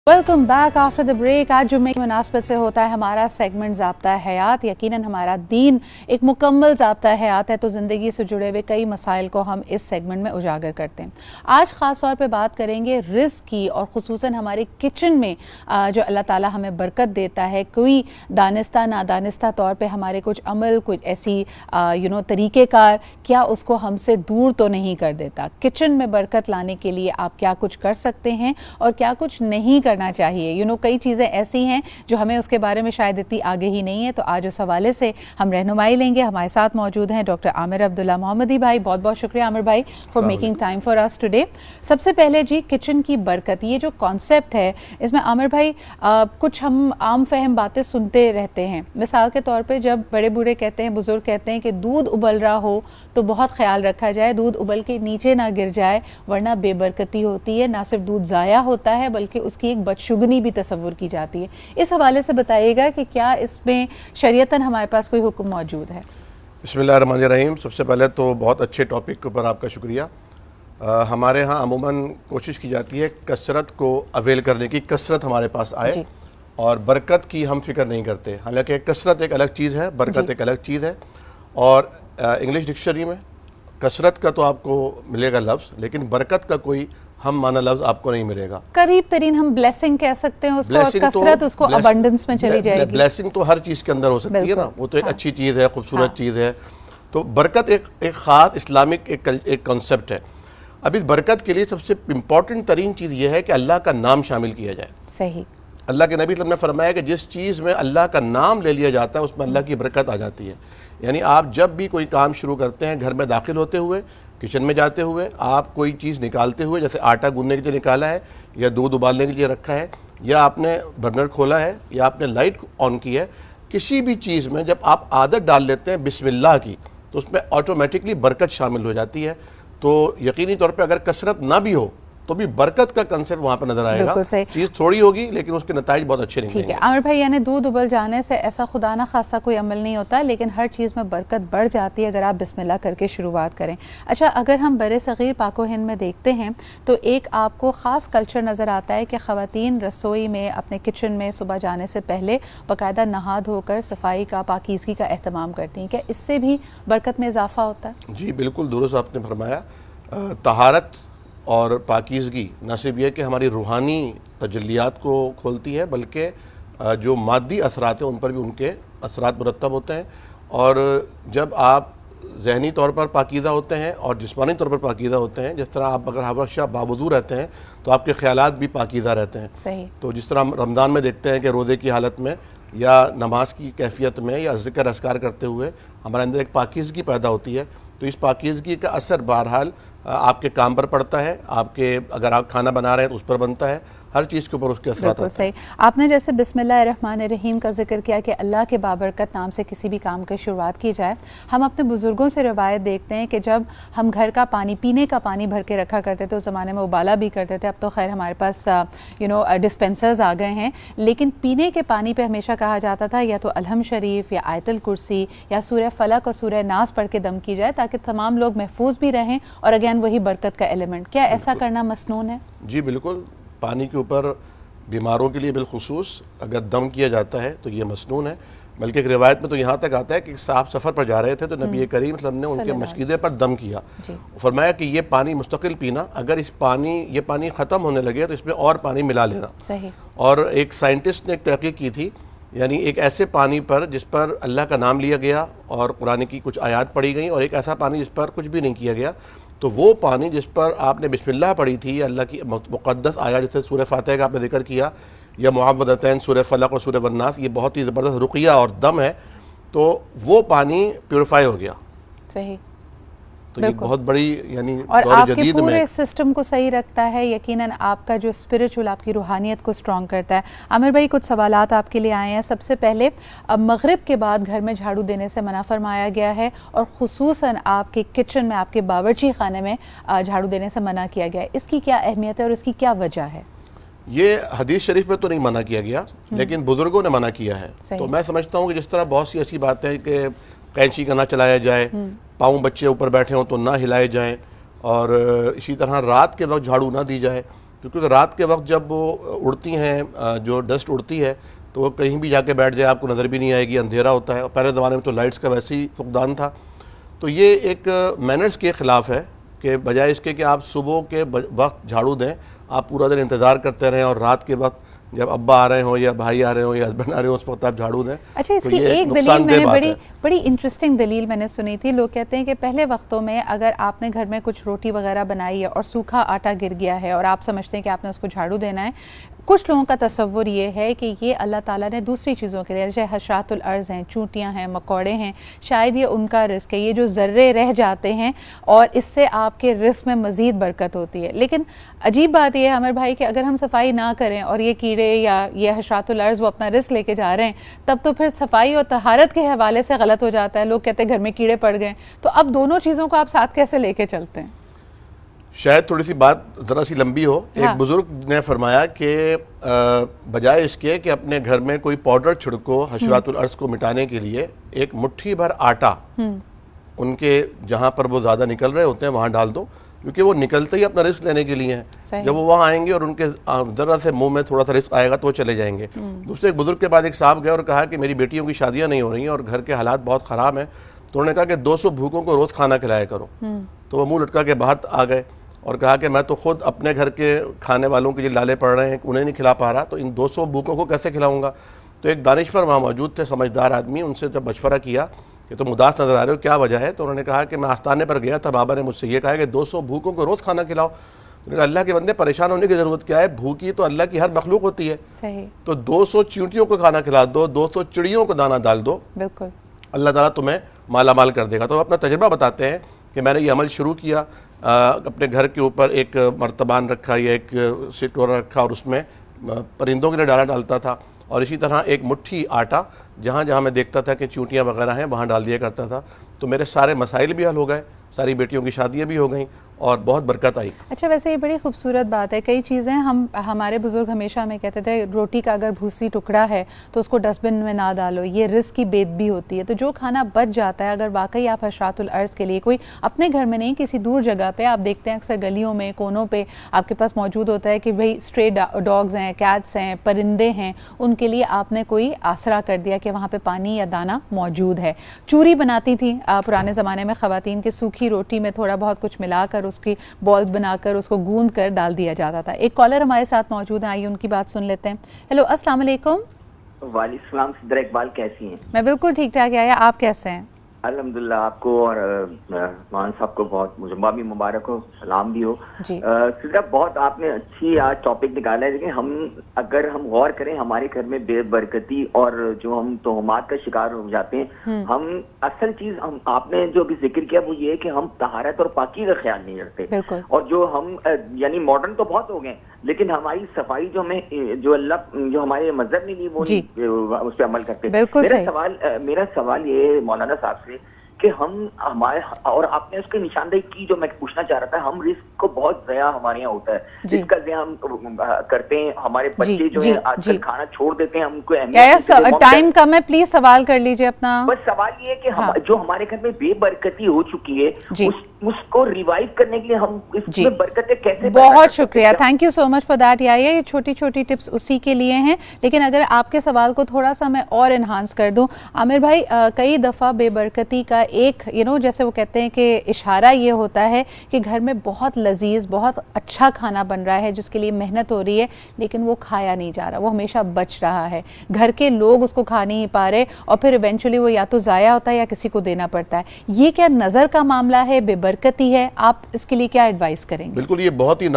Welcome back after the break. आज जुम्मे की मुनासबत से होता है हमारा सेगमेंट ज़ाब्ता हयात। यकीनन हमारा दीन एक मुकम्मल ज़ाब्ता हयात है, तो ज़िंदगी से जुड़े हुए कई मसाइल को हम इस सेगमेंट में उजागर करते हैं। आज ख़ास तौर पे बात करेंगे रिज़्क़ की, और ख़ुसूसन हमारे किचन में जो अल्लाह ताला हमें बरकत देता है, कोई दानिस्ता नादानिस्ता तौर पर हमारे कुछ अमल, कुछ ऐसी तरीक़ेकार, क्या उसको हमसे दूर तो नहीं कर देता। किचन में बरकत लाने के लिए आप क्या कुछ कर सकते हैं और क्या कुछ नहीं करना चाहिए। कई चीज़ें ऐसी हैं जो हमें उसके बारे में शायद इतनी आगे ही नहीं है। तो आज उस हवाले से हम रहनुमाई लेंगे। हमारे साथ मौजूद हैं डॉक्टर आमिर अब्दुल्ला मोहम्मदी भाई। बहुत बहुत शुक्रिया आमिर भाई for making time for us today. सबसे पहले जी, किचन की बरकत, ये जो कॉन्सेप्ट है, इसमें आमिर भाई कुछ हम आम फहम बातें सुनते रहते हैं। मिसाल के तौर पे जब बड़े बूढ़े कहते हैं, बुजुर्ग कहते हैं कि दूध उबल रहा हो तो बहुत ख्याल रखा जाए, दूध उबल के नीचे ना गिर जाए, वरना बेबरकती होती है। ना सिर्फ दूध ज़ाया होता है बल्कि उसकी एक बदशुगनी भी तस्वुर की जाती है। इस हवाले से बताइएगा कि क्या इसमें शरीयतन हमारे पास कोई हुक्म मौजूद है। बिस्मिल्लाहिर्रहमानिर्रहीम। सबसे पहले तो बहुत अच्छे टॉपिक के ऊपर आपका शुक्रिया। हमारे यहाँ अमूमन कोशिश की जाती है कसरत को अवेल करने की, कसरत हमारे पास आए, और बरकत की हम फिक्र नहीं करते। हालांकि कसरत एक अलग चीज़ है, बरकत एक अलग चीज़ है। और इंग्लिश डिक्शनरी में कसरत का तो आपको मिलेगा लफ्ज़, लेकिन बरकत का कोई हम माना लफ्ज़ आपको नहीं मिलेगा। करीब तरीन हम ब्लेसिंग कह सकते हैं उसको, और कसरत उसको अबंडेंस में चली जाएगी। ब्लेसिंग तो हर चीज़ के अंदर हो सकती है ना, वो तो एक अच्छी चीज़ है, खूबसूरत चीज़ है। तो बरकत एक ख़ास इस्लामिक एक कॉन्सेप्ट है। अब इस बरकत के लिए सबसे इम्पॉर्टेंट तरीन चीज़ ये है कि अल्लाह का नाम शामिल किया जाए। सही। अल्लाह के नबी ने फरमाया कि जिस चीज़ में अल्लाह का नाम ले लिया जाता है उसमें अल्लाह की बरकत आ जाती है। यानी आप जब भी कोई काम शुरू करते हैं, घर में दाखिल होते हुए, किचन में जाते हुए, आप कोई चीज़ निकालते हुए, जैसे आटा गूंदने के लिए निकाला है, या दूध उबालने के लिए रखा है, या आपने बर्नर खोला है, या आपने लाइट ऑन की है, किसी भी चीज़ में जब आप आदत डाल लेते हैं बिस्मिल्लाह की, तो उसमें ऑटोमेटिकली बरकत शामिल हो जाती है। तो यकीनी तौर पे अगर कसरत ना भी हो तो भी बरकत का कंसेप्ट वहाँ पर नजर आएगा। चीज़ थोड़ी होगी लेकिन उसके नताइज बहुत अच्छे निकलेंगे। ठीक है आमिर भाई, यानी दूध उबल जाने से ऐसा खुदा ना खासा कोई अमल नहीं होता, लेकिन हर चीज़ में बरकत बढ़ जाती है अगर आप बिस्मिल्लाह करके शुरुआत करें। अच्छा, अगर हम बरे सग़ीर पाको हिंद में देखते हैं तो एक आपको ख़ास कल्चर नज़र आता है कि ख़वातीन रसोई में, अपने किचन में सुबह जाने से पहले बाकायदा नहा धोकर सफाई का, पाकीज़गी का एहतमाम करती हैं। क्या इससे भी बरकत में इजाफ़ा होता है? जी बिल्कुल दुरुस्त आपने फरमाया। तहारत और पाकीज़गी न सिर्फ ये कि हमारी रूहानी तजल्लियात को खोलती है, बल्कि जो मादी असरात हैं उन पर भी उनके असरात मुरतब होते हैं। और जब आप ज़हनी तौर पर पाकीज़ा होते हैं और जिस्मानी तौर पर पाकीज़ा होते हैं, जिस तरह आप अगर हमेशा बावजूद रहते हैं तो आपके ख़यालात भी पाकीज़ा रहते हैं। सही। तो जिस तरह हम रमज़ान में देखते हैं कि रोज़े की हालत में या नमाज की कैफियत में या ज़िक्र अस्कार करते हुए हमारे अंदर एक पाकीज़गी पैदा होती है। तो इस पाकीज़गी का असर बहरहाल आपके काम पर पड़ता है, आपके अगर आप खाना बना रहे हैं तो उस पर बनता है, हर चीज़ के ऊपर उसके असर आता है। सही। आपने जैसे बिस्मिल्लाहिर्रहमानिर्रहीम का जिक्र किया कि अल्लाह के बाबरकत नाम से किसी भी काम की शुरुआत की जाए। हम अपने बुज़ुर्गों से रिवायत देखते हैं कि जब हम घर का पानी, पीने का पानी भर के रखा करते थे, उस ज़माने में उबाला भी करते थे, अब तो खैर हमारे पास डिस्पेंसर्स आ गए हैं, लेकिन पीने के पानी पे हमेशा कहा जाता था या तो अलहम शरीफ या आयतुल कुर्सी या सूरह फलक और सूरह नास पढ़ के दम की जाए, ताकि तमाम लोग महफूज भी रहें, और अगेन वही बरकत का एलिमेंट। क्या ऐसा करना मसनून है? जी बिल्कुल। पानी के ऊपर बीमारों के लिए बिलखुसूस अगर दम किया जाता है तो ये मसनून है। बल्कि एक रिवायत में तो यहाँ तक आता है कि साहब सफ़र पर जा रहे थे तो नबी करीम सल्लल्लाहु अलैहि वसल्लम ने उनके मशकीदे पर दम किया, फरमाया कि ये पानी मुस्तकिल पीना, अगर ये पानी ख़त्म होने लगे तो इसमें और पानी मिला लेना। सही। और एक साइंटिस्ट ने एक तहक़ीक़ की थी, यानी एक ऐसे पानी पर जिस पर अल्लाह का नाम लिया गया और कुरान की कुछ आयत पढ़ी गई, और एक ऐसा पानी जिस पर कुछ भी नहीं किया गया, तो वो पानी जिस पर आपने बिस्मिल्लाह पढ़ी थी, अल्लाह की मुक़द्दस आया, जैसे सूरह फातिहा का आपने जिक्र किया, या मुअव्वदतैन, सूरह फलक और सूरह वन्नास, ये बहुत ही ज़बरदस्त रुक़िया और दम है, तो वो पानी प्योरीफाई हो गया। सही। तो ये बहुत बड़ी, यानी और आपके पूरे सिस्टम को सही रखता है, यकीनन आपका जो स्पिरिचुअल, आपकी रूहानियत को स्ट्रॉन्ग करता है। आमिर भाई, कुछ सवालात आपके लिए आए हैं। सबसे पहले, अब मगरिब के बाद घर में झाड़ू देने से मना फरमाया गया है, और ख़ुसूसन आपके किचन में, आपके बावर्ची खाने में झाड़ू देने से मना किया गया है। इसकी क्या अहमियत है और इसकी क्या वजह है? ये हदीस शरीफ में तो नहीं मना किया गया, लेकिन बुजुर्गों ने मना किया है। तो मैं समझता हूँ कि जिस तरह बहुत सी ऐसी बातें हैं कि कैंची का ना चलाया जाए, पाँव बच्चे ऊपर बैठे हों तो ना हिलाए जाएं, और इसी तरह रात के वक्त झाड़ू ना दी जाए, کیونکہ رات کے وقت جب وہ اڑتی ہیں جو ڈسٹ اڑتی ہے تو وہ کہیں بھی جا کے بیٹھ جائے آپ کو نظر بھی نہیں آئے گی, اندھیرا ہوتا ہے, اور پہلے زمانے میں تو لائٹس کا ویسے ہی فقدان تھا. تو یہ ایک مینرز کے خلاف ہے کہ بجائے اس کے کہ آپ صبح کے وقت جھاڑو دیں, آپ پورا دن انتظار کرتے رہیں اور رات کے وقت جب ابا آ رہے ہوں یا بھائی آ رہے ہوں یا ہسبینڈ آ رہے ہوں اس وقت آپ جھاڑو دیں. اچھا, اس کی ایک دلیل میں نے بڑی انٹرسٹنگ دلیل میں نے سنی تھی. لوگ کہتے ہیں کہ پہلے وقتوں میں اگر آپ نے گھر میں کچھ روٹی وغیرہ بنائی ہے اور سوکھا آٹا گر گیا ہے اور آپ سمجھتے ہیں کہ آپ نے اس کو جھاڑو دینا ہے, کچھ لوگوں کا تصور یہ ہے کہ یہ اللہ تعالیٰ نے دوسری چیزوں کے لیے, جیسے حشرات الارض ہیں, چونٹیاں ہیں, مکوڑے ہیں, شاید یہ ان کا رزق ہے, یہ جو ذرے رہ جاتے ہیں اور اس سے آپ کے رزق میں مزید برکت ہوتی ہے. لیکن عجیب بات یہ ہے عامر بھائی کہ اگر ہم صفائی نہ کریں اور یہ کیڑے یا یہ حشرات الارض وہ اپنا رزق لے کے جا رہے ہیں, تب تو پھر صفائی اور طہارت کے حوالے سے غلط ہو جاتا ہے. لوگ کہتے ہیں گھر میں کیڑے پڑ گئے, تو اب دونوں چیزوں کو آپ ساتھ کیسے لے کے چلتے ہیں؟ شاید تھوڑی سی بات ذرا سی لمبی ہو. ایک بزرگ نے فرمایا کہ بجائے اس کے کہ اپنے گھر میں کوئی پاؤڈر چھڑکو حشرات الارض کو مٹانے کے لیے, ایک مٹھی بھر آٹا ان کے جہاں پر وہ زیادہ نکل رہے ہوتے ہیں وہاں ڈال دو, کیونکہ وہ نکلتے ہی اپنا رزق لینے کے لیے ہیں. جب وہ وہاں آئیں گے اور ان کے ذرا سے منہ میں تھوڑا سا رزق آئے گا تو وہ چلے جائیں گے. دوسرے ایک بزرگ کے بعد ایک صاحب گئے اور کہا کہ میری بیٹیوں کی شادیاں نہیں ہو رہی ہیں اور گھر کے حالات بہت خراب ہیں, تو انہوں نے کہا کہ 200 بھوکوں کو روز کھانا کھلایا کرو. تو وہ منہ لٹکا کے باہر آ گئے اور کہا کہ میں تو خود اپنے گھر کے کھانے والوں کے لیے لالے پڑ رہے ہیں, انہیں نہیں کھلا پا رہا, تو ان 200 بھوکوں کو کیسے کھلاؤں گا. تو ایک دانشور وہاں موجود تھے, سمجھدار آدمی, ان سے جب مشورہ کیا کہ تم اداس نظر آ رہے ہو, کیا وجہ ہے؟ تو انہوں نے کہا کہ میں آستانے پر گیا تھا, بابا نے مجھ سے یہ کہا کہ 200 بھوکوں کو روز کھانا کھلاؤ. انہوں نے کہا اللہ کے بندے پریشان ہونے کی ضرورت کیا ہے, بھوکی تو اللہ کی ہر مخلوق ہوتی ہے. صحیح. تو 200 چیونٹیوں کو کھانا کھلا دو, 200 چڑیوں کو دانہ ڈال دو, بالکل اللہ تعالیٰ تمہیں مالا مال کر دے گا. تو اپنا تجربہ بتاتے ہیں کہ میں نے یہ عمل شروع کیا, اپنے گھر کے اوپر ایک مرتبان رکھا یا ایک سٹورا رکھا اور اس میں پرندوں کے لیے ڈالا ڈالتا تھا, اور اسی طرح ایک مٹھی آٹا جہاں جہاں میں دیکھتا تھا کہ چونٹیاں وغیرہ ہیں وہاں ڈال دیا کرتا تھا. تو میرے سارے مسائل بھی حل ہو گئے, ساری بیٹیوں کی شادیاں بھی ہو گئیں اور بہت برکت آئی. اچھا, ویسے یہ بڑی خوبصورت بات ہے. کئی چیزیں ہمارے بزرگ ہمیشہ ہمیں کہتے تھے روٹی کا اگر بھوسی ٹکڑا ہے تو اس کو ڈسٹ بن میں نہ ڈالو, یہ رزق کی بید بھی ہوتی ہے. تو جو کھانا بچ جاتا ہے, اگر واقعی آپ حشرات الارض کے لیے, کوئی اپنے گھر میں نہیں کسی دور جگہ پہ, آپ دیکھتے ہیں اکثر گلیوں میں کونوں پہ آپ کے پاس موجود ہوتا ہے کہ بھئی اسٹرے ڈاگز ہیں, کیٹس ہیں, پرندے ہیں, ان کے لیے آپ نے کوئی آسرا کر دیا کہ وہاں پہ پانی یا دانہ موجود ہے. چوری بناتی تھیں پرانے زمانے میں خواتین کے, سوکھی روٹی میں تھوڑا بہت کچھ ملا کر اس کی بالز بنا کر اس کو گوند کر ڈال دیا جاتا تھا. ایک کالر ہمارے ساتھ موجود ہیں, آئیے ان کی بات سن لیتے ہیں. ہیلو, السلام علیکم. وعلیکم السلام. صدر اقبال کیسی ہیں؟ میں بالکل ٹھیک ٹھاک. آیا, آپ کیسے ہیں؟ الحمدللہ. آپ کو اور مان صاحب کو بہت جمعہ بھی مبارک ہو, سلام بھی ہو. صدر بہت آپ نے اچھی آج ٹاپک نکالا ہے, لیکن اگر ہم غور کریں ہمارے گھر میں بے برکتی اور جو ہم توہمات کا شکار ہو جاتے ہیں, ہم اصل چیز آپ نے جو ابھی ذکر کیا وہ یہ ہے کہ ہم طہارت اور پاکی کا خیال نہیں رکھتے. اور جو ہم یعنی ماڈرن تو بہت ہو گئے, لیکن ہماری صفائی جو ہمیں جو اللہ جو ہمارے مذہب نے دی وہ اس پہ عمل کرتے. میرا سوال یہ مولانا صاحب سے کہ ہمارے اور آپ نے اس کی نشاندہی کی جو میں پوچھنا چاہ رہا تھا, ہم رزق کو بہت ضیاع ہمارے یہاں ہوتا ہے, جس کا ضیاع ہم کرتے ہیں. ہمارے بچے جو ہیں آج کل کھانا چھوڑ دیتے ہیں, ہم کو ٹائم کم ہے, پلیز سوال کر لیجئے اپنا. بس سوال یہ ہے کہ جو ہمارے گھر میں بے برکتی ہو چکی ہے اس کو ریوائیو کرنے کے لیے ہم اس میں برکتیں کیسے. بہت شکریہ, thank you so much for that. یہ چھوٹی چھوٹی ٹپس اسی کے لیے ہیں, لیکن اگر آپ کے سوال کو تھوڑا سا میں اور انہانس کر دوں عامر بھائی, کئی دفعہ بے برکتی کا ایک جیسے وہ کہتے ہیں کہ اشارہ یہ ہوتا ہے کہ گھر میں بہت لذیذ بہت اچھا کھانا بن رہا ہے جس کے لیے محنت ہو رہی ہے, لیکن وہ کھایا نہیں جا رہا, وہ ہمیشہ بچ رہا ہے, گھر کے لوگ اس کو کھا نہیں پا رہے, اور پھر ایونچولی وہ یا تو ضائع ہوتا ہے یا کسی کو دینا پڑتا ہے. یہ کیا نظر کا معاملہ ہے, بے برکتی ہے؟ آپ اس کے لیے کیا ایڈوائز کریں گے؟ بالکل, یہ بہت ہی